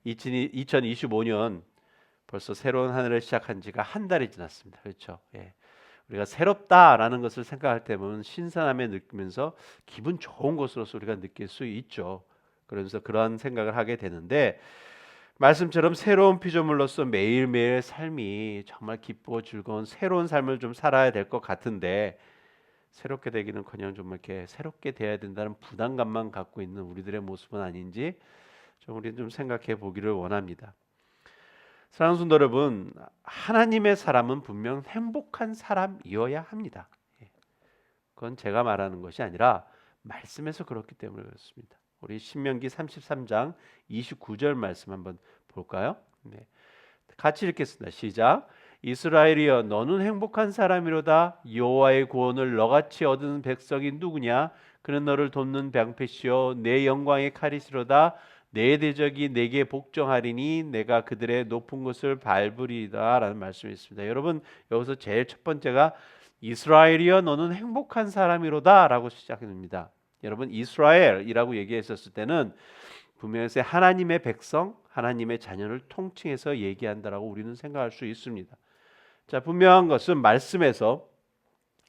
2025년 벌써 새로운 한 해를 시작한 지가 한 달이 지났습니다. 그렇죠? 예. 우리가 새롭다라는 것을 생각할 때 보면 신선함에 느끼면서 기분 좋은 것으로서 우리가 느낄 수 있죠. 그러면서 그러한 생각을 하게 되는데 말씀처럼 새로운 피조물로서 매일매일 삶이 정말 기쁘고 즐거운 새로운 삶을 좀 살아야 될 것 같은데 새롭게 되기는커녕 좀 이렇게 새롭게 돼야 된다는 부담감만 갖고 있는 우리들의 모습은 아닌지 좀 우리 좀 생각해 보기를 원합니다. 사랑하는 성도 여러분, 하나님의 사람은 분명 행복한 사람이어야 합니다. 그건 제가 말하는 것이 아니라 말씀에서 그렇기 때문에 그렇습니다. 우리 신명기 33장 29절 말씀 한번 볼까요? 네. 같이 읽겠습니다. 시작. 이스라엘이여 너는 행복한 사람이로다. 여호와의 구원을 너같이 얻은 백성이 누구냐? 그는 너를 돕는 방패시요 내 영광의 칼이시로다. 내 대적이 내게 복종하리니 내가 그들의 높은 곳을 밟으리다라는 말씀이 있습니다. 여러분 여기서 제일 첫 번째가 이스라엘이여 너는 행복한 사람이로다라고 시작됩니다. 여러분 이스라엘이라고 얘기했었을 때는 분명히 하나님의 백성, 하나님의 자녀를 통칭해서 얘기한다라고 우리는 생각할 수 있습니다. 자, 분명한 것은 말씀에서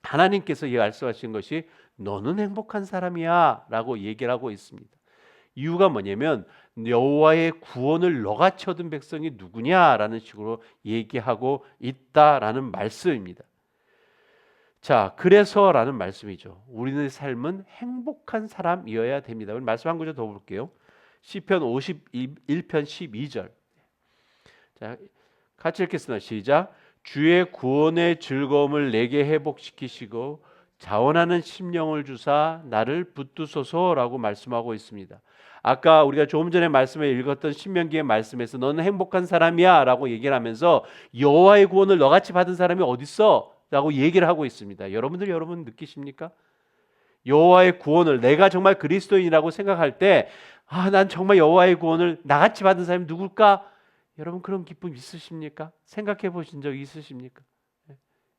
하나님께서 말씀하신 것이 너는 행복한 사람이야라고 얘기를 하고 있습니다. 이유가 뭐냐면 여호와의 구원을 너같이 얻은 백성이 누구냐라는 식으로 얘기하고 있다라는 말씀입니다. 자, 그래서라는 말씀이죠. 우리의 삶은 행복한 사람이어야 됩니다. 우리 말씀 한 구절 더 볼게요. 시편 51편 12절. 자, 같이 읽겠습니다. 시작. 주의 구원의 즐거움을 내게 회복시키시고 자원하는 심령을 주사 나를 붙드소서라고 말씀하고 있습니다. 아까 우리가 조금 전에 말씀에 읽었던 신명기의 말씀에서 너는 행복한 사람이야 라고 얘기를 하면서 여호와의 구원을 너같이 받은 사람이 어딨어? 라고 얘기를 하고 있습니다. 여러분 느끼십니까? 여호와의 구원을 내가 정말 그리스도인이라고 생각할 때 난 정말 여호와의 구원을 나같이 받은 사람이 누굴까? 여러분 그런 기쁨 있으십니까? 생각해 보신 적 있으십니까?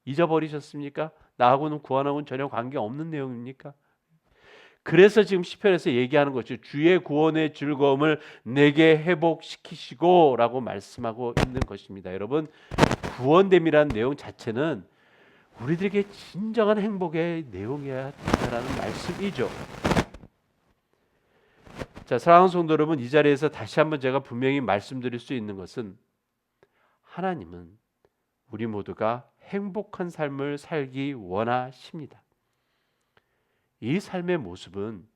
잊어버리셨습니까? 나하고는 구원하고는 전혀 관계없는 내용입니까? 그래서 지금 시편에서 얘기하는 것이 주의 구원의 즐거움을 내게 회복시키시고 라고 말씀하고 있는 것입니다. 여러분 구원됨이라는 내용 자체는 우리들에게 진정한 행복의 내용이어야 된다는 말씀이죠. 자, 사랑하는 성도 여러분, 이 자리에서 다시 한번 제가 분명히 말씀드릴 수 있는 것은 하나님은 우리 모두가 행복한 삶을 살기 원하십니다. 이 삶의 모습은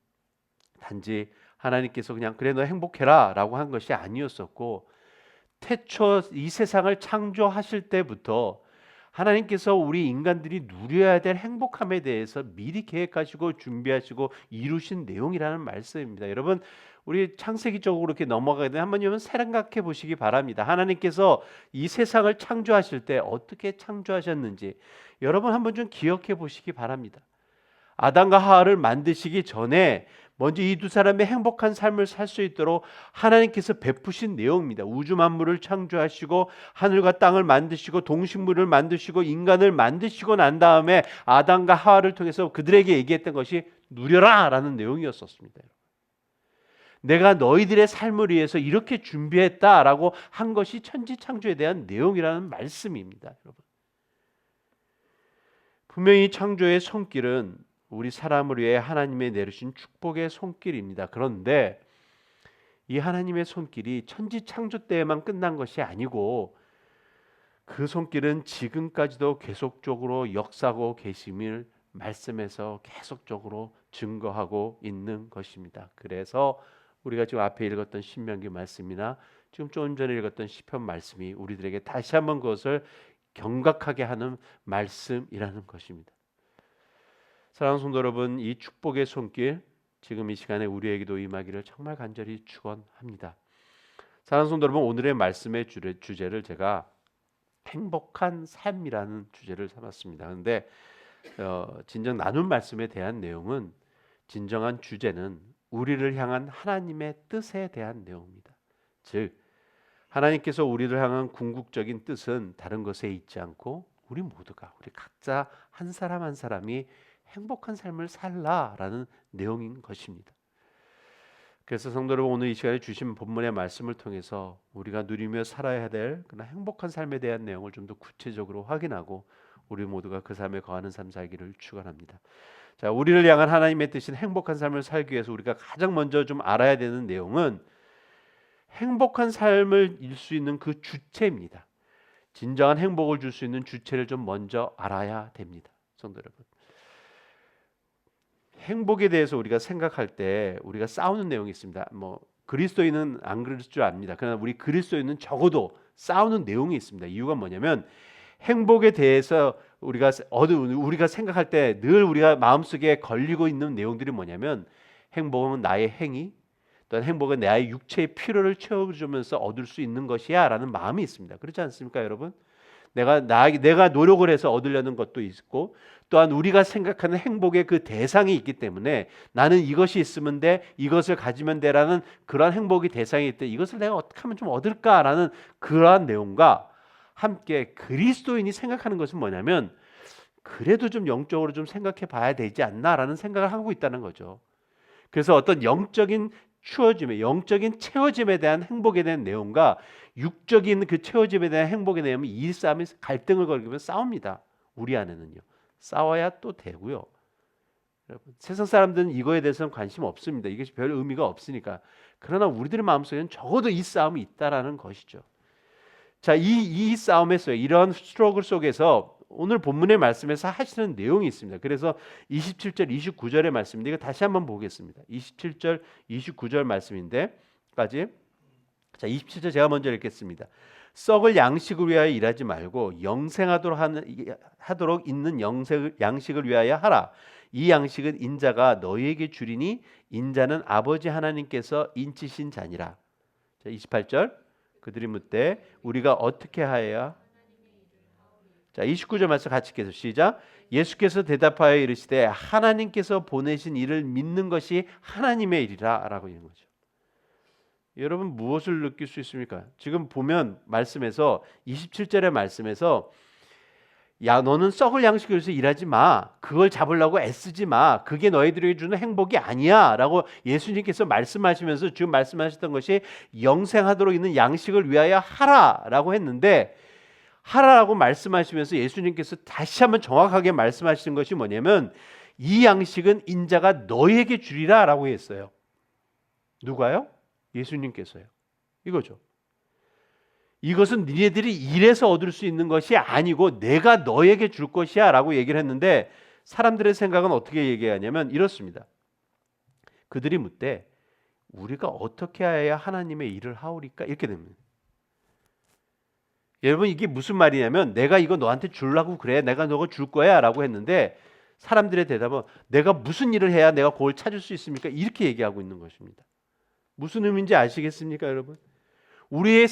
단지 하나님께서 그냥 그래 너 행복해라 라고 한 것이 아니었었고 태초 이 세상을 창조하실 때부터 하나님께서 우리 인간들이 누려야 될 행복함에 대해서 미리 계획하시고 준비하시고 이루신 내용이라는 말씀입니다. 여러분 우리 창세기 쪽으로 이렇게 넘어가게 되면 한번 여러분 생각해 보시기 바랍니다. 하나님께서 이 세상을 창조하실 때 어떻게 창조하셨는지 여러분 한번 좀 기억해 보시기 바랍니다. 아담과 하와를 만드시기 전에 먼저 이 두 사람의 행복한 삶을 살 수 있도록 하나님께서 베푸신 내용입니다. 우주 만물을 창조하시고 하늘과 땅을 만드시고 동식물을 만드시고 인간을 만드시고 난 다음에 아담과 하와를 통해서 그들에게 얘기했던 것이 누려라 라는 내용이었었습니다. 내가 너희들의 삶을 위해서 이렇게 준비했다라고 한 것이 천지창조에 대한 내용이라는 말씀입니다. 여러분. 분명히 창조의 손길은 우리 사람을 위해 하나님의 내리신 축복의 손길입니다. 그런데 이 하나님의 손길이 천지 창조 때에만 끝난 것이 아니고 그 손길은 지금까지도 계속적으로 역사하고 계심을 말씀에서 계속적으로 증거하고 있는 것입니다. 그래서 우리가 지금 앞에 읽었던 신명기 말씀이나 지금 좀 전에 읽었던 시편 말씀이 우리들에게 다시 한번 그것을 경각하게 하는 말씀이라는 것입니다. 사랑하는 성도 여러분, 이 축복의 손길 지금 이 시간에 우리에게도 임하기를 정말 간절히 축원합니다. 사랑하는 성도 여러분, 오늘의 말씀의 주제를 제가 행복한 삶이라는 주제를 삼았습니다. 그런데 진정 나눈 말씀에 대한 내용은 진정한 주제는 우리를 향한 하나님의 뜻에 대한 내용입니다. 즉 하나님께서 우리를 향한 궁극적인 뜻은 다른 것에 있지 않고 우리 모두가 우리 각자 한 사람 한 사람이 행복한 삶을 살라라는 내용인 것입니다. 그래서 성도 여러분, 오늘 이 시간에 주신 본문의 말씀을 통해서 우리가 누리며 살아야 될 그런 행복한 삶에 대한 내용을 좀 더 구체적으로 확인하고 우리 모두가 그 삶에 거하는 삶 살기를 축원합니다. 자, 우리를 향한 하나님의 뜻인 행복한 삶을 살기 위해서 우리가 가장 먼저 좀 알아야 되는 내용은 행복한 삶을 일 수 있는 그 주체입니다. 진정한 행복을 줄 수 있는 주체를 좀 먼저 알아야 됩니다. 성도 여러분, 행복에 대해서 우리가 생각할 때 우리가 싸우는 내용이 있습니다. 뭐 그리스도인은 안 그럴 줄 압니다. 그러나 우리 그리스도인은 적어도 싸우는 내용이 있습니다. 이유가 뭐냐면 행복에 대해서 우리가 생각할 때 늘 우리가 마음속에 걸리고 있는 내용들이 뭐냐면 행복은 나의 행위, 또한 행복은 나의 육체의 필요를 채워주면서 얻을 수 있는 것이야라는 마음이 있습니다. 그렇지 않습니까, 여러분? 내가 노력을 해서 얻으려는 것도 있고, 또한 우리가 생각하는 행복의 그 대상이 있기 때문에 나는 이것이 있으면 돼, 이것을 가지면 돼라는 그러한 행복의 대상이 있대. 이것을 내가 어떻게 하면 좀 얻을까라는 그러한 내용과 함께 그리스도인이 생각하는 것은 뭐냐면 그래도 좀 영적으로 좀 생각해 봐야 되지 않나라는 생각을 하고 있다는 거죠. 그래서 어떤 영적인 영적인 채워짐에 대한 행복에 대한 내용과 육적인 그 채워짐에 대한 행복에 대한 이 싸움이 갈등을 걸리면 싸웁니다. 우리 안에는요. 싸워야 또 되고요. 여러분, 세상 사람들은 이거에 대해서는 관심 없습니다. 이것이 별 의미가 없으니까. 그러나 우리들의 마음속에는 적어도 이 싸움이 있다라는 것이죠. 자, 이 싸움에서 이런 스트러글 속에서 오늘 본문의 말씀에서 하시는 내용이 있습니다. 그래서 27절, 29절의 말씀인데 이거 다시 한번 보겠습니다. 27절, 29절 말씀인데까지. 자, 27절 제가 먼저 읽겠습니다. 썩을 양식을 위하여 일하지 말고 영생하도록 있는 양식을 위하여 하라. 이 양식은 인자가 너희에게 주리니 인자는 아버지 하나님께서 인치신 자니라. 자, 28절. 그들이 묻되 우리가 어떻게 하여야. 자, 29절 말씀 같이 읽겠습니다. 시작. 예수께서 대답하여 이르시되 하나님께서 보내신 이를 믿는 것이 하나님의 일이라 라고 있는 거죠. 여러분, 무엇을 느낄 수 있습니까? 지금 보면 말씀에서 27절의 말씀에서 야, 너는 썩을 양식을 위해서 일하지 마. 그걸 잡으려고 애쓰지 마. 그게 너희들에게 주는 행복이 아니야 라고 예수님께서 말씀하시면서 지금 말씀하셨던 것이 영생하도록 있는 양식을 위하여 하라 라고 했는데, 하라라고 말씀하시면서 예수님께서 다시 한번 정확하게 말씀하시는 것이 뭐냐면 이 양식은 인자가 너희에게 주리라 라고 했어요. 누가요? 예수님께서요. 이거죠. 이것은 니네들이 일해서 얻을 수 있는 것이 아니고 내가 너에게 줄 것이야 라고 얘기를 했는데, 사람들의 생각은 어떻게 얘기하냐면 이렇습니다. 그들이 묻되 우리가 어떻게 해야 하나님의 일을 하오리까? 이렇게 됩니다. 여러분, 이게 무슨 말이냐면 내가 이거 너한테 주려고 그래, 내가 너가 줄 거야 라고 했는데 사람들의 대답은 내가 무슨 일을 해야 내가 그걸 찾을 수 있습니까? 이렇게 얘기하고 있는 것입니다. 무슨 의미인지 아시겠습니까, 여러분? 우리의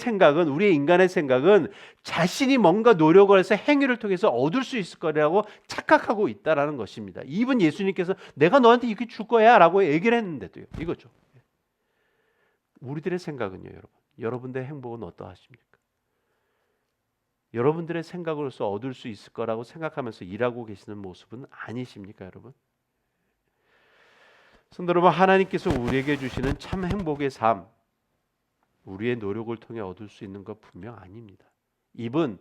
인간의 생각은 자신이 뭔가 노력을 해서 행위를 통해서 얻을 수 있을 거라고 착각하고 있다라는 것입니다. 이분 예수님께서 내가 너한테 이렇게 줄 거야 라고 얘기를 했는데도요. 이거죠. 우리들의 생각은요, 여러분. 여러분들의 행복은 어떠하십니까? 여러분들의 생각으로서 얻을 수 있을 거라고 생각하면서 일하고 계시는 모습은 아니십니까, 여러분? 성도 여러분, 하나님께서 우리에게 주시는 참 행복의 삶, 우리의 노력을 통해 얻을 수 있는 것 분명 아닙니다. 이분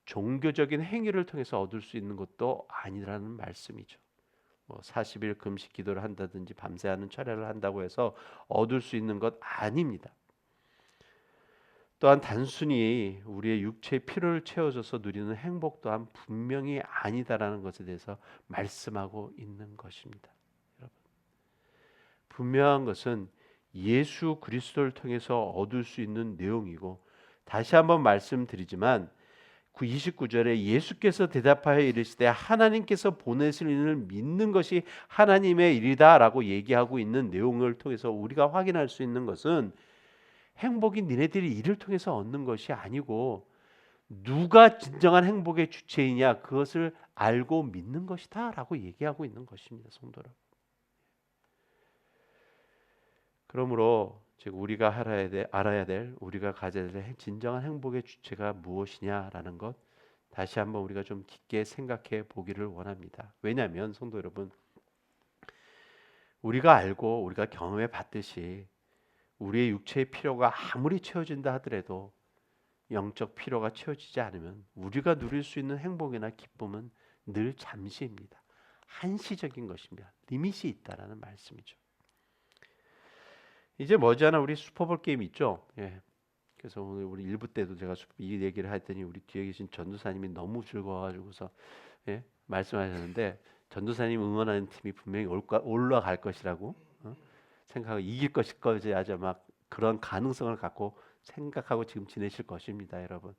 종교적인 행위를 통해서 얻을 수 있는 것도 아니라는 말씀이죠. 40일 금식 기도를 한다든지 밤새 하는 철야를 한다고 해서 얻을 수 있는 것 아닙니다. 또한 단순히 우리의 육체의 필요를 채워줘서 누리는 행복 또한 분명히 아니다라는 것에 대해서 말씀하고 있는 것입니다. 여러분, 분명한 것은 예수 그리스도를 통해서 얻을 수 있는 내용이고, 다시 한번 말씀드리지만 29절에 예수께서 대답하여 이르시되 하나님께서 보내실 일을 믿는 것이 하나님의 일이다라고 얘기하고 있는 내용을 통해서 우리가 확인할 수 있는 것은 행복이 니네들이 일을 통해서 얻는 것이 아니고 누가 진정한 행복의 주체이냐 그것을 알고 믿는 것이다 라고 얘기하고 있는 것입니다. 성도 여러분, 그러므로 즉 우리가 알아야 될 우리가 가져야 될 진정한 행복의 주체가 무엇이냐라는 것 다시 한번 우리가 좀 깊게 생각해 보기를 원합니다. 왜냐하면 성도 여러분, 우리가 알고 우리가 경험해 봤듯이 우리의 육체의 필요가 아무리 채워진다 하더라도 영적 필요가 채워지지 않으면 우리가 누릴 수 있는 행복이나 기쁨은 늘 잠시입니다. 한시적인 것입니다. 리밋이 있다라는 말씀이죠. 이제 머지않아 우리 슈퍼볼 게임 있죠. 예. 그래서 오늘 우리 1부 때도 제가 이 얘기를 했더니 우리 뒤에 계신 전도사님이 너무 즐거워가지고서 예? 말씀하셨는데 전도사님 응원하는 팀이 분명히 올라갈 것이라고 생각하고 이길 것일까지 아주 막 그런 가능성을 갖고 생각하고 지금 지내실 것입니다, 여러분.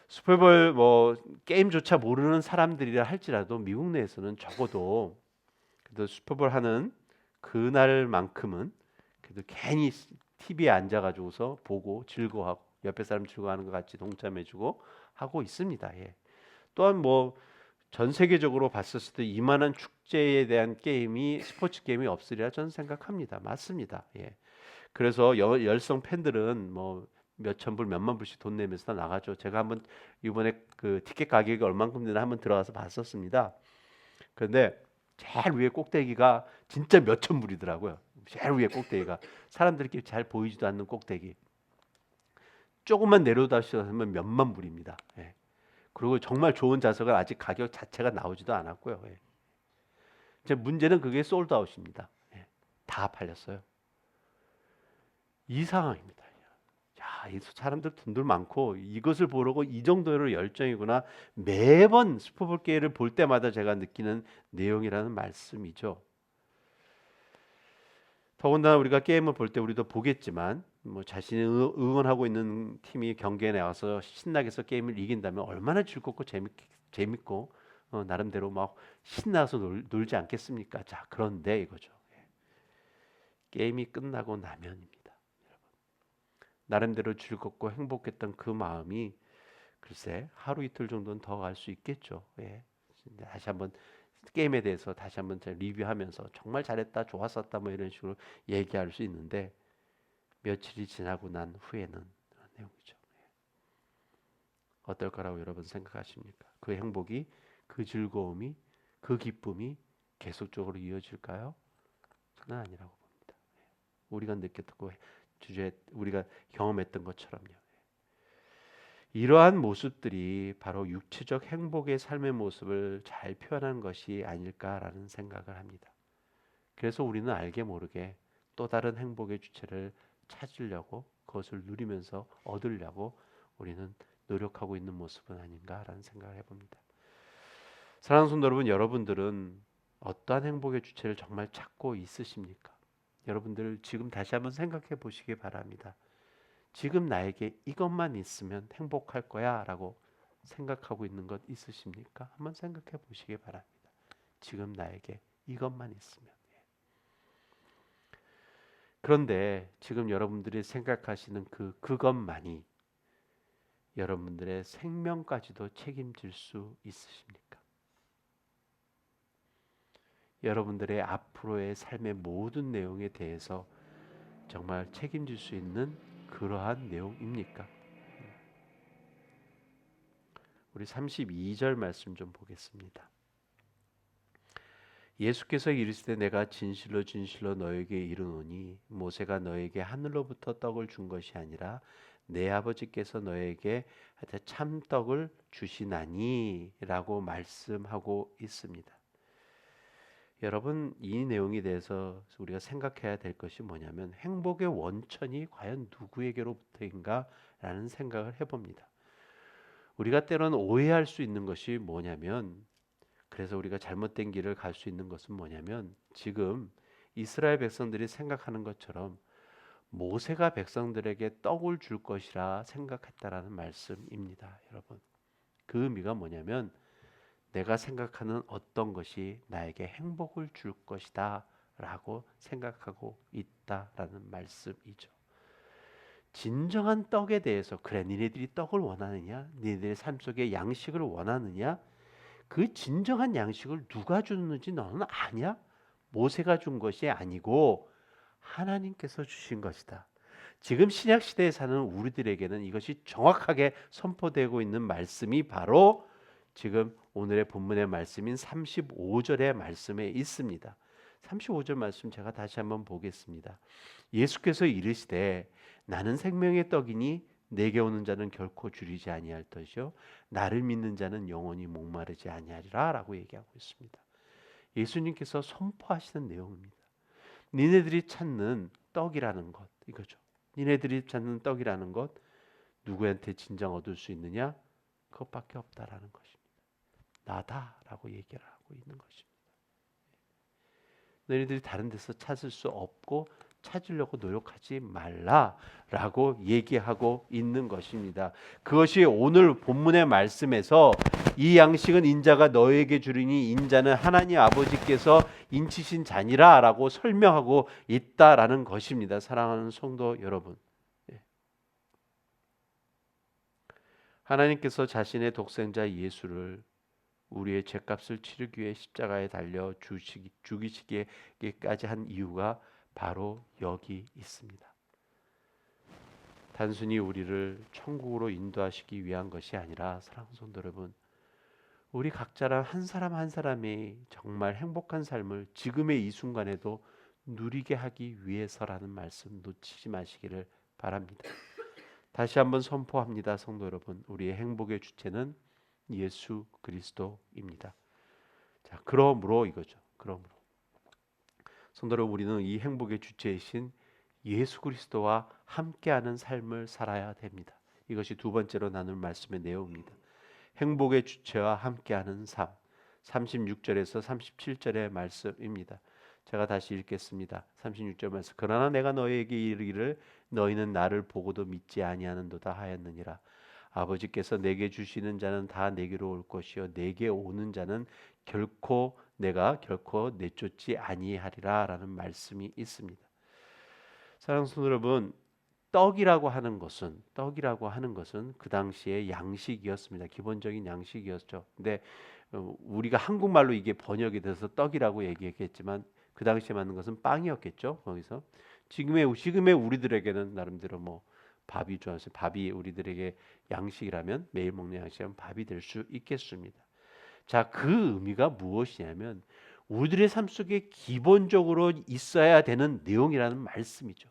슈퍼볼 뭐 게임조차 모르는 사람들이라 할지라도 미국 내에서는 적어도 그래도 슈퍼볼 하는 그날만큼은 그래도 괜히 TV에 앉아가지고서 보고 즐거워하고 옆에 사람 즐거워하는 것 같이 동참해주고 하고 있습니다. 예. 또한 뭐 전 세계적으로 봤었을 때 이만한 축제에 대한 게임이 스포츠 게임이 없으리라 저는 생각합니다. 맞습니다. 예. 그래서 열성 팬들은 뭐 몇천 불, 몇만 불씩 돈 내면서 다 나가죠. 제가 한번 이번에 그 티켓 가격이 얼만큼 되나 한번 들어가서 봤었습니다. 그런데 제일 위에 꼭대기가 진짜 몇천 불이더라고요. 제일 위에 꼭대기가 사람들끼리 잘 보이지도 않는 꼭대기. 조금만 내려다시면 몇만 불입니다. 예. 그리고 정말 좋은 좌석은 아직 가격 자체가 나오지도 않았고요. 예. 제 문제는 그게 솔드아웃입니다. 예. 다 팔렸어요. 이 상황입니다. 야, 이 사람들 돈들 많고 이것을 보려고 이 정도로 열정이구나. 매번 슈퍼볼 게임을 볼 때마다 제가 느끼는 내용이라는 말씀이죠. 더군다나 우리가 게임을 볼 때 우리도 보겠지만 뭐 자신이 응원하고 있는 팀이 경기에 나와서 신나게 해서 게임을 이긴다면 얼마나 즐겁고 재밌고 나름대로 막 신나서 놀지 않겠습니까? 자, 그런데 이거죠. 게임이 끝나고 나면입니다. 나름대로 즐겁고 행복했던 그 마음이 글쎄 하루 이틀 정도는 더 갈 수 있겠죠. 예. 다시 한번 게임에 대해서 다시 한번 리뷰하면서 정말 잘했다, 좋았었다 뭐 이런 식으로 얘기할 수 있는데 며칠이 지나고 난 후에는 그런 내용이죠. 어떨 거라고 여러분 생각하십니까? 그 행복이, 그 즐거움이, 그 기쁨이 계속적으로 이어질까요? 그건 아니라고 봅니다. 우리가 느꼈고 주제 우리가 경험했던 것처럼요. 이러한 모습들이 바로 육체적 행복의 삶의 모습을 잘 표현한 것이 아닐까라는 생각을 합니다. 그래서 우리는 알게 모르게 또 다른 행복의 주체를 찾으려고 그것을 누리면서 얻으려고 우리는 노력하고 있는 모습은 아닌가라는 생각을 해봅니다. 사랑하는 성도 여러분, 여러분들은 어떠한 행복의 주체를 정말 찾고 있으십니까? 여러분들 지금 다시 한번 생각해 보시기 바랍니다. 지금 나에게 이것만 있으면 행복할 거야 라고 생각하고 있는 것 있으십니까? 한번 생각해 보시기 바랍니다. 지금 나에게 이것만 있으면. 그런데 지금 여러분들이 생각하시는 그것만이 여러분들의 생명까지도 책임질 수 있으십니까? 여러분들의 앞으로의 삶의 모든 내용에 대해서 정말 책임질 수 있는 그러한 내용입니까? 우리 32절 말씀 좀 보겠습니다. 예수께서 이르시되 내가 진실로 진실로 너에게 이르노니 모세가 너에게 하늘로부터 떡을 준 것이 아니라 내 아버지께서 너에게 참떡을 주시나니라고 말씀하고 있습니다. 여러분, 이 내용에 대해서 우리가 생각해야 될 것이 뭐냐면 행복의 원천이 과연 누구에게로부터인가라는 생각을 해봅니다. 우리가 때로는 오해할 수 있는 것이 뭐냐면 그래서 우리가 잘못된 길을 갈 수 있는 것은 뭐냐면 지금 이스라엘 백성들이 생각하는 것처럼 모세가 백성들에게 떡을 줄 것이라 생각했다라는 말씀입니다. 여러분, 그 의미가 뭐냐면 내가 생각하는 어떤 것이 나에게 행복을 줄 것이다 라고 생각하고 있다라는 말씀이죠. 진정한 떡에 대해서 그래 니네들이 떡을 원하느냐, 니네들의 삶 속에 양식을 원하느냐, 그 진정한 양식을 누가 주는지 너는 아냐? 모세가 준 것이 아니고 하나님께서 주신 것이다. 지금 신약 시대에 사는 우리들에게는 이것이 정확하게 선포되고 있는 말씀이 바로 지금 오늘의 본문의 말씀인 35절의 말씀에 있습니다. 35절 말씀 제가 다시 한번 보겠습니다. 예수께서 이르시되 나는 생명의 떡이니 내게 오는 자는 결코 줄이지 아니할 것이요 나를 믿는 자는 영원히 목마르지 아니하리라 라고 얘기하고 있습니다. 예수님께서 선포하시는 내용입니다. 니네들이 찾는 떡이라는 것 이거죠. 니네들이 찾는 떡이라는 것 누구한테 진정 얻을 수 있느냐? 그것밖에 없다라는 것입니다. 나다라고 얘기를 하고 있는 것입니다. 너희들이 다른 데서 찾을 수 없고 찾으려고 노력하지 말라라고 얘기하고 있는 것입니다. 그것이 오늘 본문의 말씀에서 이 양식은 인자가 너에게 주리니 인자는 하나님 아버지께서 인치신 자니라라고 설명하고 있다라는 것입니다. 사랑하는 성도 여러분, 하나님께서 자신의 독생자 예수를 우리의 죄값을 치르기 위해 십자가에 달려 죽이시기까지 한 이유가 바로 여기 있습니다. 단순히 우리를 천국으로 인도하시기 위한 것이 아니라 사랑하는 성도 여러분, 우리 각자랑 한 사람 한 사람이 정말 행복한 삶을 지금의 이 순간에도 누리게 하기 위해서라는 말씀 놓치지 마시기를 바랍니다. 다시 한번 선포합니다. 성도 여러분, 우리의 행복의 주체는 예수 그리스도입니다. 자, 그러므로 이거죠. 그러므로 성도 여러분, 우리는 이 행복의 주체이신 예수 그리스도와 함께하는 삶을 살아야 됩니다. 이것이 두 번째로 나눌 말씀의 내용입니다. 행복의 주체와 함께하는 삶, 36절에서 37절의 말씀입니다. 제가 다시 읽겠습니다. 36절 말씀. 그러나 내가 너희에게 이르기를 너희는 나를 보고도 믿지 아니하는도다 하였느니라. 아버지께서 내게 주시는 자는 다 내게로 올 것이요 내게 오는 자는 내가 결코 내쫓지 아니하리라 라는 말씀이 있습니다. 사랑하는 성도 여러분, 떡이라고 하는 것은 그 당시의 양식이었습니다. 기본적인 양식이었죠. 근데 우리가 한국말로 이게 번역이 돼서 떡이라고 얘기했겠지만 그 당시에 맞는 것은 빵이었겠죠. 거기서 지금의 우리들에게는 나름대로 뭐 밥이 좋아서 밥이 우리들에게 양식이라면 매일 먹는 양식이라면 밥이 될 수 있겠습니다. 자, 그 의미가 무엇이냐면 우리들의 삶 속에 기본적으로 있어야 되는 내용이라는 말씀이죠.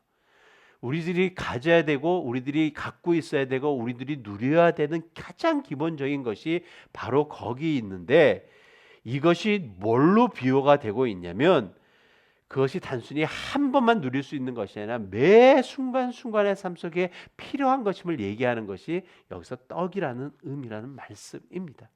우리들이 가져야 되고 우리들이 갖고 있어야 되고 우리들이 누려야 되는 가장 기본적인 것이 바로 거기 있는데 이것이 뭘로 비유가 되고 있냐면 그것이 단순히 한 번만 누릴 수 있는 것이 아니라 매 순간순간의 삶 속에 필요한 것임을 얘기하는 것이 여기서 떡이라는 의미라는 말씀입니다.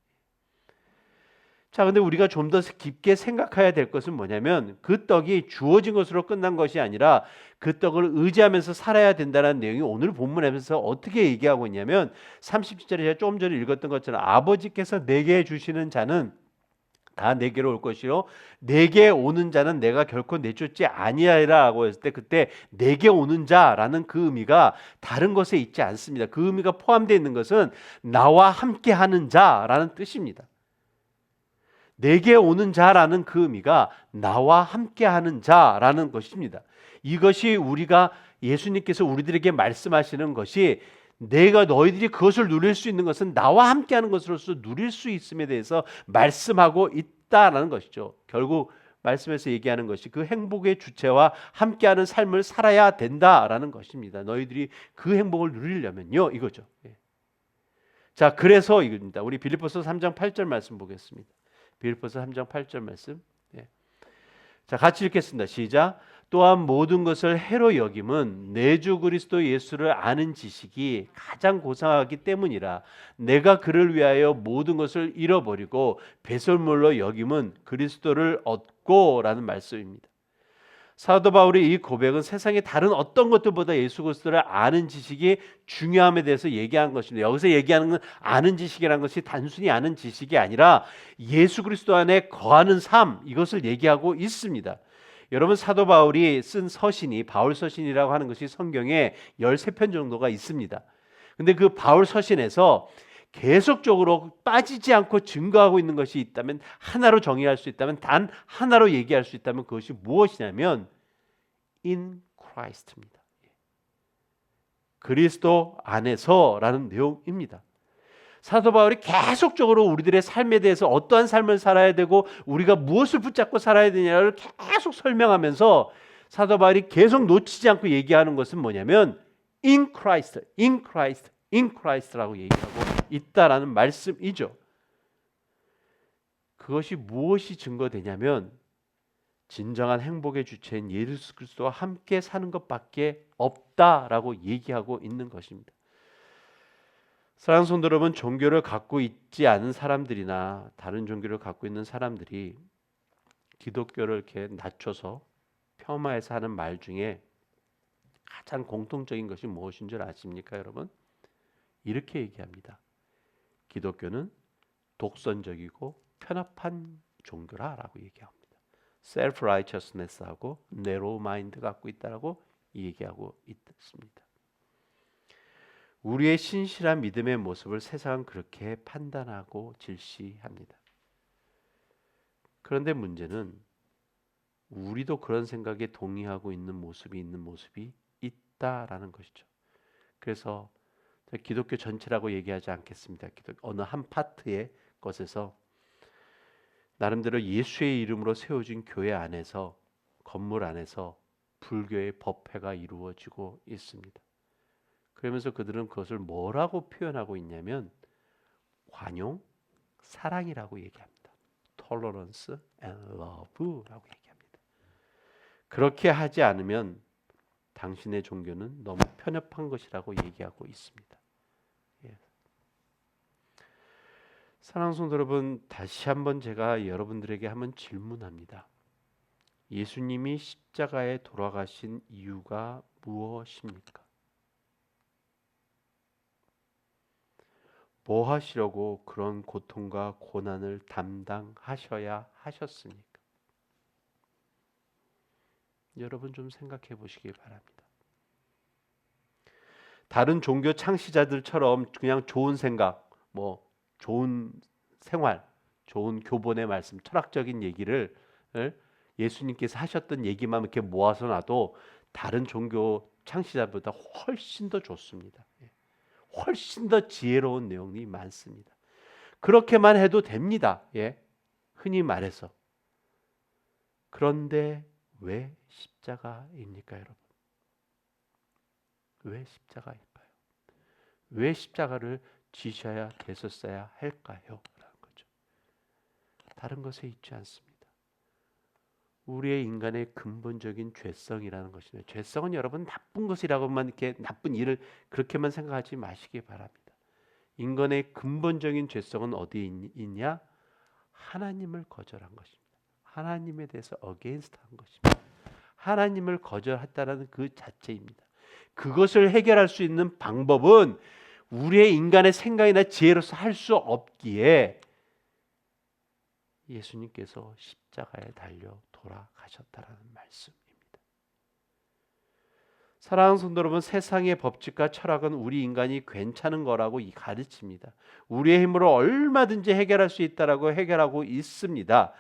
자, 근데 우리가 좀 더 깊게 생각해야 될 것은 뭐냐면 그 떡이 주어진 것으로 끝난 것이 아니라 그 떡을 의지하면서 살아야 된다는 내용이 오늘 본문에서 어떻게 얘기하고 있냐면 37절에 제가 조금 전에 읽었던 것처럼 아버지께서 내게 주시는 자는 다 내게로 올 것이요 내게 오는 자는 내가 결코 내쫓지 아니하리라고 했을 때 그때 내게 오는 자라는 그 의미가 다른 것에 있지 않습니다. 그 의미가 포함되어 있는 것은 나와 함께하는 자라는 뜻입니다. 내게 오는 자라는 그 의미가 나와 함께하는 자라는 것입니다. 이것이 우리가 예수님께서 우리들에게 말씀하시는 것이 내가 너희들이 그것을 누릴 수 있는 것은 나와 함께하는 것으로서 누릴 수 있음에 대해서 말씀하고 있다라는 것이죠. 결국 말씀에서 얘기하는 것이 그 행복의 주체와 함께하는 삶을 살아야 된다라는 것입니다. 너희들이 그 행복을 누리려면요 이거죠. 자, 그래서 이겁니다. 우리 빌립보서 3장 8절 말씀 보겠습니다. 빌립보서 3장 8절 말씀. 자, 같이 읽겠습니다. 시작. 또한 모든 것을 해로 여김은 내 주 그리스도 예수를 아는 지식이 가장 고상하기 때문이라. 내가 그를 위하여 모든 것을 잃어버리고 배설물로 여김은 그리스도를 얻고라는 말씀입니다. 사도 바울의 이 고백은 세상의 다른 어떤 것들보다 예수 그리스도를 아는 지식이 중요함에 대해서 얘기한 것입니다. 여기서 얘기하는 건 아는 지식이라는 것이 단순히 아는 지식이 아니라 예수 그리스도 안에 거하는 삶, 이것을 얘기하고 있습니다. 여러분, 사도 바울이 쓴 서신이 바울 서신이라고 하는 것이 성경에 13편 정도가 있습니다. 근데 그 바울 서신에서 계속적으로 빠지지 않고 증거하고 있는 것이 있다면, 하나로 정의할 수 있다면, 단 하나로 얘기할 수 있다면 그것이 무엇이냐면 in Christ입니다. 그리스도 안에서라는 내용입니다. 사도 바울이 계속적으로 우리들의 삶에 대해서 어떠한 삶을 살아야 되고 우리가 무엇을 붙잡고 살아야 되냐를 계속 설명하면서 사도 바울이 계속 놓치지 않고 얘기하는 것은 뭐냐면 in Christ, in Christ, in Christ라고 얘기하고 있다라는 말씀이죠. 그것이 무엇이 증거되냐면 진정한 행복의 주체인 예수 그리스도와 함께 사는 것밖에 없다라고 얘기하고 있는 것입니다. 사랑하는 성도 여러분, 종교를 갖고 있지 않은 사람들이나 다른 종교를 갖고 있는 사람들이 기독교를 이렇게 낮춰서 폄하해서 하는 말 중에 가장 공통적인 것이 무엇인 줄 아십니까, 여러분? 이렇게 얘기합니다. 기독교는 독선적이고 편협한 종교라라고 얘기합니다. self-righteousness하고 narrow mind 갖고 있다라고 얘기하고 있습니다. 우리의 신실한 믿음의 모습을 세상은 그렇게 판단하고 질시합니다. 그런데 문제는 우리도 그런 생각에 동의하고 있는 모습이 있다라는 것이죠. 그래서 기독교 전체라고 얘기하지 않겠습니다. 어느 한 파트의 것에서 나름대로 예수의 이름으로 세워진 교회 안에서, 건물 안에서 불교의 법회가 이루어지고 있습니다. 그러면서 그들은 그것을 뭐라고 표현하고 있냐면 관용, 사랑이라고 얘기합니다. tolerance and love라고 얘기합니다. 그렇게 하지 않으면 당신의 종교는 너무 편협한 것이라고 얘기하고 있습니다. 예. 사랑하는 성도 여러분, 다시 한번 제가 여러분들에게 한번 질문합니다. 예수님이 십자가에 돌아가신 이유가 무엇입니까? 뭐 하시려고 그런 고통과 고난을 담당하셔야 하셨습니까? 여러분 좀 생각해 보시기 바랍니다. 다른 종교 창시자들처럼 그냥 좋은 생각, 좋은 생활, 좋은 교본의 말씀, 철학적인 얘기를 예수님께서 하셨던 얘기만 이렇게 모아서 놔도 다른 종교 창시자보다 훨씬 더 좋습니다. 훨씬 더 지혜로운 내용이 많습니다. 그렇게만 해도 됩니다. 흔히 말해서. 그런데 왜 십자가입니까, 여러분? 왜 십자가일까요? 왜 십자가를 지셔야 됐었어야 할까요? 라는 거죠. 다른 것에 있지 않습니다. 우리의 인간의 근본적인 죄성이라는 것입니다. 죄성은 여러분 나쁜 것이라고만 이렇게 나쁜 일을 그렇게만 생각하지 마시기 바랍니다. 인간의 근본적인 죄성은 어디에 있냐? 하나님을 거절한 것입니다. 하나님에 대해서 against한 것입니다. 하나님을 거절했다는 그 자체입니다. 그것을 해결할 수 있는 방법은 우리의 인간의 생각이나 지혜로서 할 수 없기에 예수님께서 십자가에 달려 돌아가셨다라는 말씀입니다. 사랑하는 성도 여러분, 세상의 법칙과 철학은 우리 인간이 괜찮은 거라고 가르칩니다. 우리의 힘으로 얼마든지 해결할 수 있다라고 해결하고 있습니다.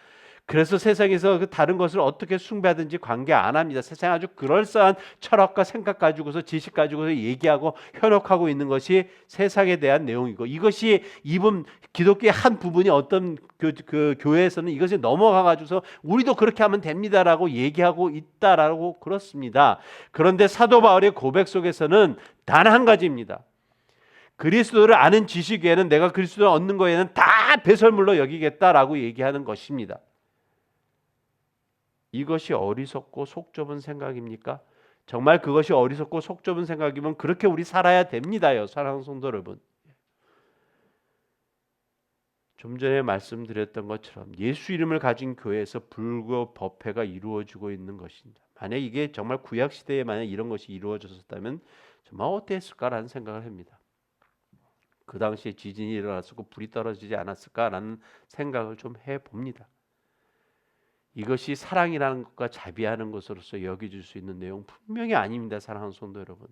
그래서 세상에서 그 다른 것을 어떻게 숭배하든지 관계 안 합니다. 세상에 아주 그럴싸한 철학과 생각 가지고서 지식 가지고서 얘기하고 현혹하고 있는 것이 세상에 대한 내용이고, 이것이 이분 기독교의 한 부분이 어떤 그 교회에서는 이것이 넘어가 가지고서 우리도 그렇게 하면 됩니다라고 얘기하고 있다라고 그렇습니다. 그런데 사도 바울의 고백 속에서는 단 한 가지입니다. 그리스도를 아는 지식 외에는 내가 그리스도를 얻는 거에는 다 배설물로 여기겠다라고 얘기하는 것입니다. 이것이 어리석고 속 좁은 생각입니까? 정말 그것이 어리석고 속 좁은 생각이면 그렇게 우리 살아야 됩니다요. 사랑하는 성도 여러분. 좀 전에 말씀드렸던 것처럼 예수 이름을 가진 교회에서 불교 법회가 이루어지고 있는 것입니다. 만약 이게 정말 구약 시대에 만약 이런 것이 이루어졌었다면 정말 어땠을까라는 생각을 합니다. 그 당시에 지진이 일어났었고 불이 떨어지지 않았을까라는 생각을 좀 해봅니다. 이것이 사랑이라는 것과 자비하는 것으로서 여겨질 수 있는 내용 분명히 아닙니다. 사랑하는 성도 여러분,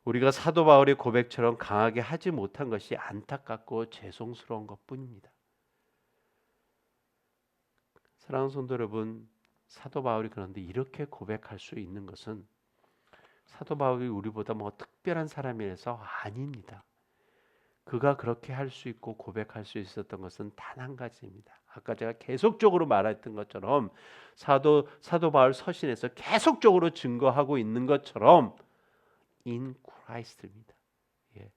우리가 사도 바울의 고백처럼 강하게 하지 못한 것이 안타깝고 죄송스러운 것뿐입니다. 사랑하는 성도 여러분, 사도 바울이 그런데 이렇게 고백할 수 있는 것은 사도 바울이 우리보다 특별한 사람이라서 아닙니다. 그가 그렇게 할 수 있고 고백할 수 있었던 것은 단 한 가지입니다. 아까 제가 계속적으로 말했던 것처럼 사도 바울 서신에서 계속적으로 증거하고 있는 것처럼 in Christ입니다. 예.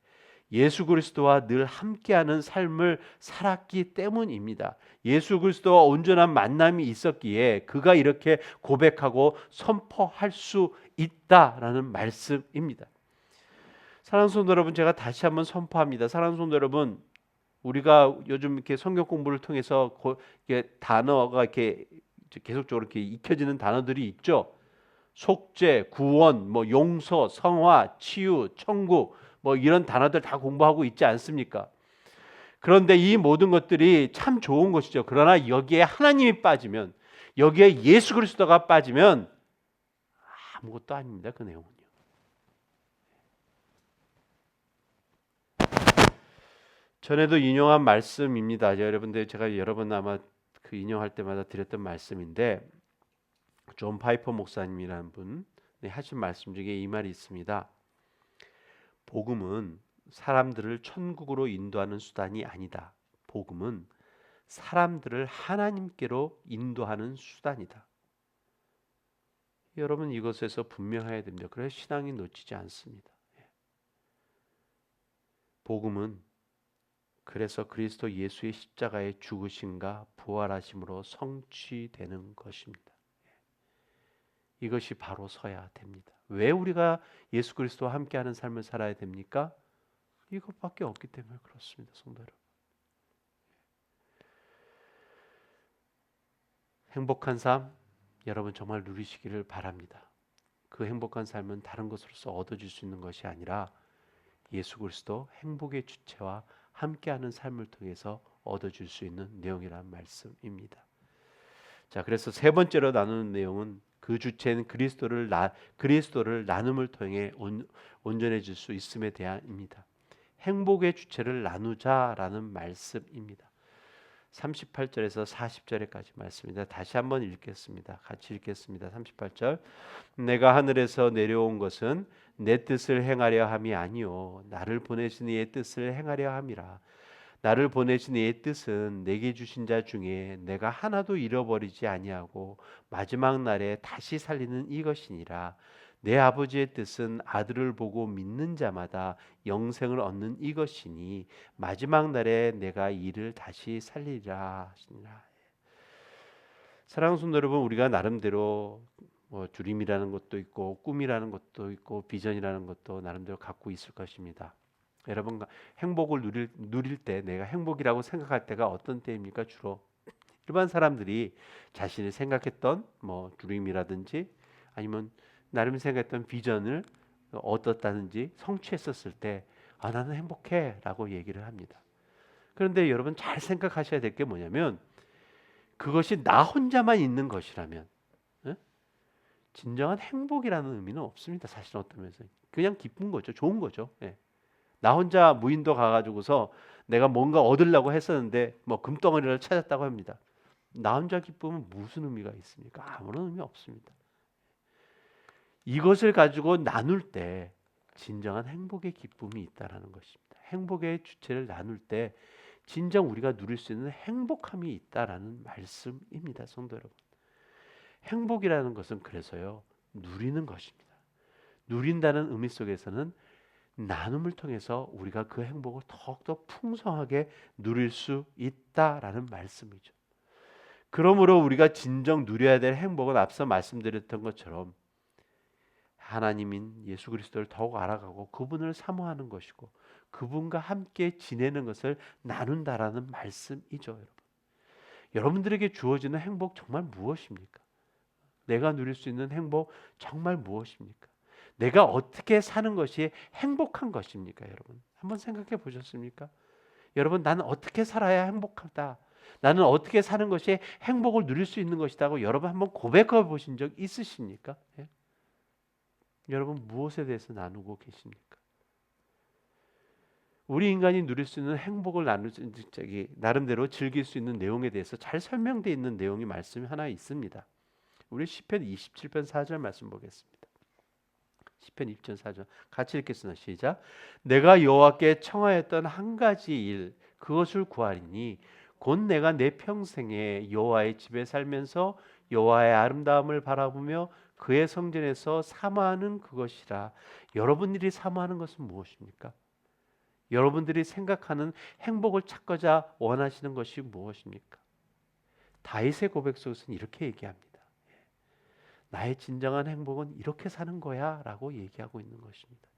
예수 그리스도와 늘 함께하는 삶을 살았기 때문입니다. 예수 그리스도와 온전한 만남이 있었기에 그가 이렇게 고백하고 선포할 수 있다라는 말씀입니다. 사랑하는 성도 여러분, 제가 다시 한번 선포합니다. 사랑하는 성도 여러분, 우리가 요즘 이렇게 성경 공부를 통해서 이게 단어가 이렇게 계속적으로 이렇게 익혀지는 단어들이 있죠. 속죄, 구원, 뭐 용서, 성화, 치유, 천국, 뭐 이런 단어들 다 공부하고 있지 않습니까? 그런데 이 모든 것들이 참 좋은 것이죠. 그러나 여기에 하나님이 빠지면, 여기에 예수 그리스도가 빠지면 아무것도 아닙니다. 그 내용은요. 전에도 인용한 말씀입니다. 여러분들, 제가 여러 번 아마 그 인용할 때마다 드렸던 말씀인데, 존 파이퍼 목사님이라는 분 하신 말씀 중에 이 말이 있습니다. 복음은 사람들을 천국으로 인도하는 수단이 아니다. 복음은 사람들을 하나님께로 인도하는 수단이다. 여러분, 이것에서 분명해야 됩니다. 그래서 신앙이 놓치지 않습니다. 복음은 그래서 그리스도 예수의 십자가의 죽으심과 부활하심으로 성취되는 것입니다. 이것이 바로 서야 됩니다. 왜 우리가 예수 그리스도와 함께하는 삶을 살아야 됩니까? 이것밖에 없기 때문에 그렇습니다. 성도 여러분. 행복한 삶 여러분 정말 누리시기를 바랍니다. 그 행복한 삶은 다른 것으로서 얻어질 수 있는 것이 아니라 예수 그리스도 행복의 주체와 함께하는 삶을 통해서 얻어질 수 있는 내용이라는 말씀입니다. 자, 그래서 세 번째로 나누는 내용은 그 주체인 그리스도를 나눔을 통해 온전해질 수 있음에 대한입니다. 행복의 주체를 나누자라는 말씀입니다. 38절에서 40절까지 말씀입니다. 다시 한번 읽겠습니다. 같이 읽겠습니다. 38절. 내가 하늘에서 내려온 것은 내 뜻을 행하려 함이 아니요 나를 보내신 이의 뜻을 행하려 함이라. 나를 보내신 이의 뜻은 내게 주신 자 중에 내가 하나도 잃어버리지 아니하고 마지막 날에 다시 살리는 이것이니라. 내 아버지의 뜻은 아들을 보고 믿는 자마다 영생을 얻는 이것이니 마지막 날에 내가 이를 다시 살리리라 하시니라. 사랑하는 성도 여러분, 우리가 나름대로 주림이라는 것도 있고 꿈이라는 것도 있고 비전이라는 것도 나름대로 갖고 있을 것입니다. 여러분, 행복을 누릴 때 내가 행복이라고 생각할 때가 어떤 때입니까? 주로 일반 사람들이 자신이 생각했던 드림이라든지 아니면 나름 생각했던 비전을 얻었다든지 성취했었을 때 나는 행복해라고 얘기를 합니다. 그런데 여러분 잘 생각하셔야 될 게 뭐냐면 그것이 나 혼자만 있는 것이라면 진정한 행복이라는 의미는 없습니다. 사실 어떤 면에서 그냥 기쁜 거죠. 좋은 거죠. 나 혼자 무인도 가가지고서 내가 뭔가 얻으려고 했었는데 금덩어리를 찾았다고 합니다. 나 혼자 기쁨은 무슨 의미가 있습니까? 아무런 의미 없습니다. 이것을 가지고 나눌 때 진정한 행복의 기쁨이 있다라는 것입니다. 행복의 주체를 나눌 때 진정 우리가 누릴 수 있는 행복함이 있다라는 말씀입니다. 성도 여러분. 행복이라는 것은 그래서요 누리는 것입니다. 누린다는 의미 속에서는 나눔을 통해서 우리가 그 행복을 더욱더 풍성하게 누릴 수 있다라는 말씀이죠. 그러므로 우리가 진정 누려야 될 행복은 앞서 말씀드렸던 것처럼 하나님인 예수 그리스도를 더욱 알아가고 그분을 사모하는 것이고 그분과 함께 지내는 것을 나눈다라는 말씀이죠. 여러분. 여러분들에게 주어지는 행복 정말 무엇입니까? 내가 누릴 수 있는 행복 정말 무엇입니까? 내가 어떻게 사는 것이 행복한 것입니까? 여러분 한번 생각해 보셨습니까? 여러분 나는 어떻게 살아야 행복하다, 나는 어떻게 사는 것이 행복을 누릴 수 있는 것이다고 여러분 한번 고백해 보신 적 있으십니까? 여러분 무엇에 대해서 나누고 계십니까? 우리 인간이 누릴 수 있는 행복을 나름대로 즐길 수 있는 내용에 대해서 잘 설명되어 있는 내용이 말씀이 하나 있습니다. 우리 시편 27편 4절 말씀 보겠습니다. 시편 2편 4절 같이 읽겠습니다. 시작. 내가 여호와께 청하였던 한 가지 일 그것을 구하리니 곧 내가 내 평생에 여호와의 집에 살면서 여호와의 아름다움을 바라보며 그의 성전에서 사모하는 그것이라. 여러분들이 사모하는 것은 무엇입니까? 여러분들이 생각하는 행복을 찾고자 원하시는 것이 무엇입니까? 다윗의 고백 속에서는 이렇게 얘기합니다. 나의 진정한 행복은 이렇게 사는 거야 라고 얘기하고 있는 것입니다.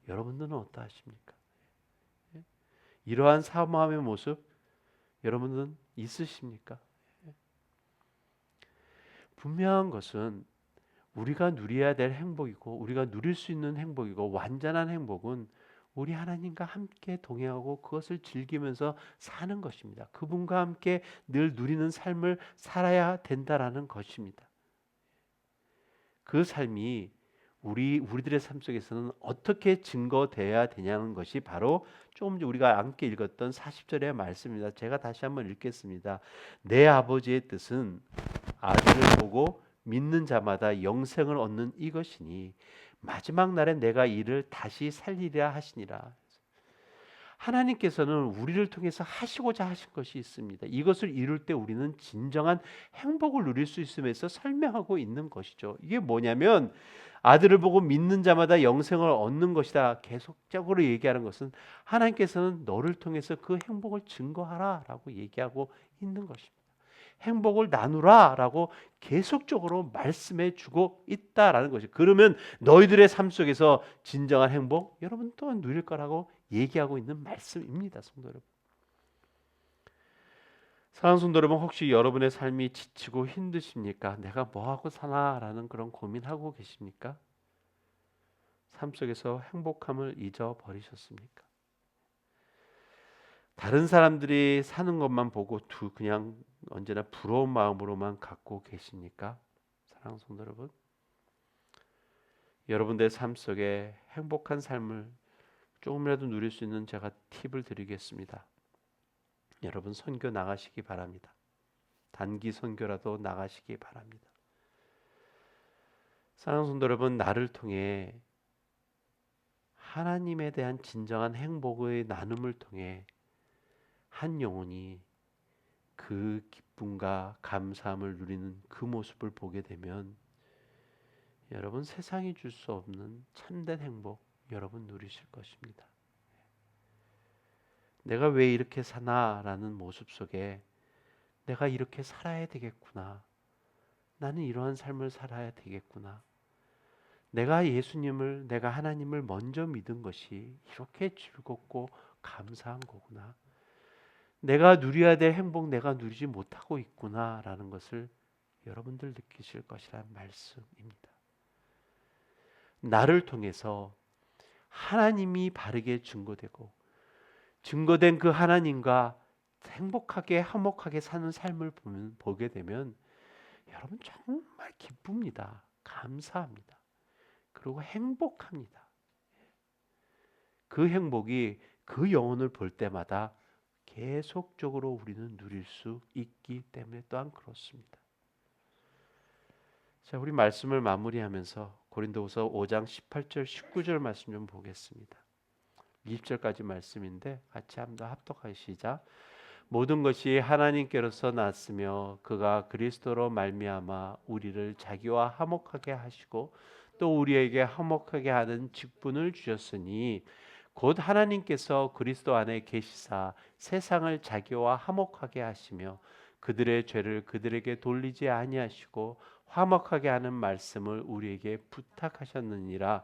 여러분들은 어떠하십니까? 이러한 사모함의 모습 여러분들은 있으십니까? 분명한 것은 우리가 누려야 될 행복이고 우리가 누릴 수 있는 행복이고 완전한 행복은 우리 하나님과 함께 동행하고 그것을 즐기면서 사는 것입니다. 그분과 함께 늘 누리는 삶을 살아야 된다라는 것입니다. 그 삶이 우리들의 삶 속에서는 어떻게 증거되어야 되냐는 것이 바로 조금 전 우리가 함께 읽었던 40절의 말씀입니다. 제가 다시 한번 읽겠습니다. 내 아버지의 뜻은 아들을 보고 믿는 자마다 영생을 얻는 이것이니 마지막 날에 내가 이를 다시 살리리라 하시니라. 하나님께서는 우리를 통해서 하시고자 하신 것이 있습니다. 이것을 이룰 때 우리는 진정한 행복을 누릴 수 있음에서 설명하고 있는 것이죠. 이게 뭐냐면 아들을 보고 믿는 자마다 영생을 얻는 것이다. 계속적으로 얘기하는 것은 하나님께서는 너를 통해서 그 행복을 증거하라라고 얘기하고 있는 것입니다. 행복을 나누라라고 계속적으로 말씀해 주고 있다라는 것이. 그러면 너희들의 삶 속에서 진정한 행복 여러분 또한 누릴 거라고 얘기하고 있는 말씀입니다. 성도 여러분. 사랑하는 성도 여러분, 혹시 여러분의 삶이 지치고 힘드십니까? 내가 뭐하고 사나라는 그런 고민하고 계십니까? 삶 속에서 행복함을 잊어버리셨습니까? 다른 사람들이 사는 것만 보고 그냥 언제나 부러운 마음으로만 갖고 계십니까? 사랑하는 성도 여러분, 여러분들의 삶 속에 행복한 삶을 조금이라도 누릴 수 있는 제가 팁을 드리겠습니다. 여러분 선교 나가시기 바랍니다. 단기 선교라도 나가시기 바랍니다. 사랑하는 성도 여러분, 나를 통해 하나님에 대한 진정한 행복의 나눔을 통해 한 영혼이 그 기쁨과 감사함을 누리는 그 모습을 보게 되면 여러분 세상이 줄 수 없는 참된 행복 여러분 누리실 것입니다. 내가 왜 이렇게 사나라는 모습 속에 내가 이렇게 살아야 되겠구나. 나는 이러한 삶을 살아야 되겠구나. 내가 하나님을 먼저 믿은 것이 이렇게 즐겁고 감사한 거구나. 내가 누려야 될 행복 내가 누리지 못하고 있구나라는 것을 여러분들 느끼실 것이라는 말씀입니다. 나를 통해서 하나님이 바르게 증거된 그 하나님과 행복하게 화목하게 사는 삶을 보게 되면 여러분 정말 기쁩니다. 감사합니다. 그리고 행복합니다. 그 행복이 그 영혼을 볼 때마다 계속적으로 우리는 누릴 수 있기 때문에 또한 그렇습니다. 자, 우리 말씀을 마무리하면서 고린도후서 5장 18절 19절 말씀 좀 보겠습니다. 20절까지 말씀인데 같이 한번 합독하시 시작. 모든 것이 하나님께로서 났으며 그가 그리스도로 말미암아 우리를 자기와 화목하게 하시고 또 우리에게 화목하게 하는 직분을 주셨으니 곧 하나님께서 그리스도 안에 계시사 세상을 자기와 화목하게 하시며 그들의 죄를 그들에게 돌리지 아니하시고 화목하게 하는 말씀을 우리에게 부탁하셨느니라.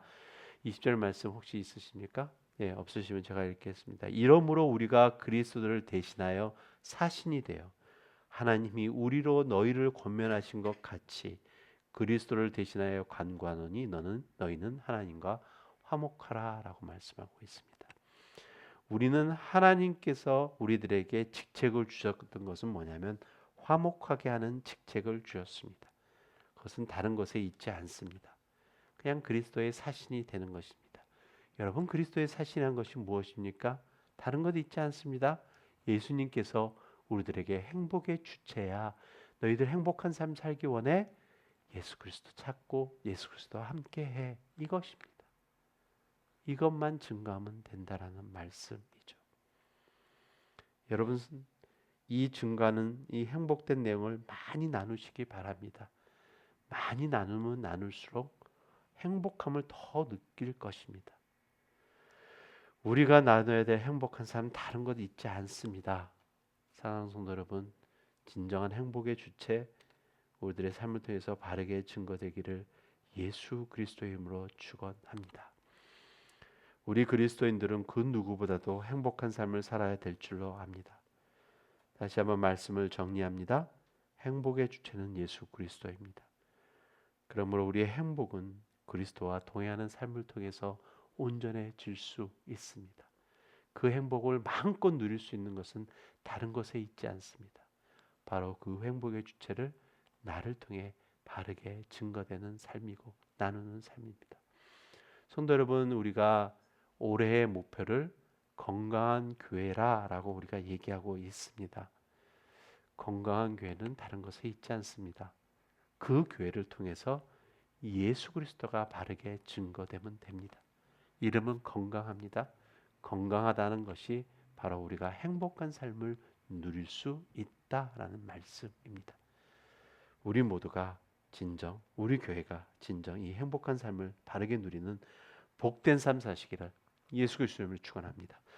20절 말씀 혹시 있으십니까? 예, 없으시면 제가 읽겠습니다. 이러므로 우리가 그리스도를 대신하여 사신이 되어 하나님이 우리로 너희를 권면하신 것 같이 그리스도를 대신하여 간구하노니 너희는 하나님과 화목하라라고 말씀하고 있습니다. 우리는 하나님께서 우리들에게 직책을 주셨던 것은 뭐냐면 화목하게 하는 직책을 주셨습니다. 그것은 다른 것에 있지 않습니다. 그냥 그리스도의 사신이 되는 것입니다. 여러분 그리스도의 사신한 것이 무엇입니까? 다른 것 있지 않습니다. 예수님께서 우리들에게 행복의 주체야. 너희들 행복한 삶 살기 원해? 예수 그리스도 찾고 예수 그리스도와 함께해. 이것입니다. 이것만 증거하면 된다라는 말씀이죠. 여러분, 이 증거는 이 행복된 내용을 많이 나누시기 바랍니다. 많이 나누면 나눌수록 행복함을 더 느낄 것입니다. 우리가 나눠야 될 행복한 삶 다른 것 있지 않습니다. 사랑하는 성도 여러분, 진정한 행복의 주체 우리들의 삶을 통해서 바르게 증거되기를 예수 그리스도의 이름으로 축원합니다. 우리 그리스도인들은 그 누구보다도 행복한 삶을 살아야 될 줄로 압니다. 다시 한번 말씀을 정리합니다. 행복의 주체는 예수 그리스도입니다. 그러므로 우리의 행복은 그리스도와 동행하는 삶을 통해서 온전해질 수 있습니다. 그 행복을 마음껏 누릴 수 있는 것은 다른 것에 있지 않습니다. 바로 그 행복의 주체를 나를 통해 바르게 증거되는 삶이고 나누는 삶입니다. 성도 여러분, 우리가 올해의 목표를 건강한 교회라라고 우리가 얘기하고 있습니다. 건강한 교회는 다른 것에 있지 않습니다. 그 교회를 통해서 예수 그리스도가 바르게 증거되면 됩니다. 이름은 건강합니다. 건강하다는 것이 바로 우리가 행복한 삶을 누릴 수 있다라는 말씀입니다. 우리 모두가 진정, 우리 교회가 진정 이 행복한 삶을 바르게 누리는 복된 삶 사시기를 예수 그리스도의 이름으로 축원합니다.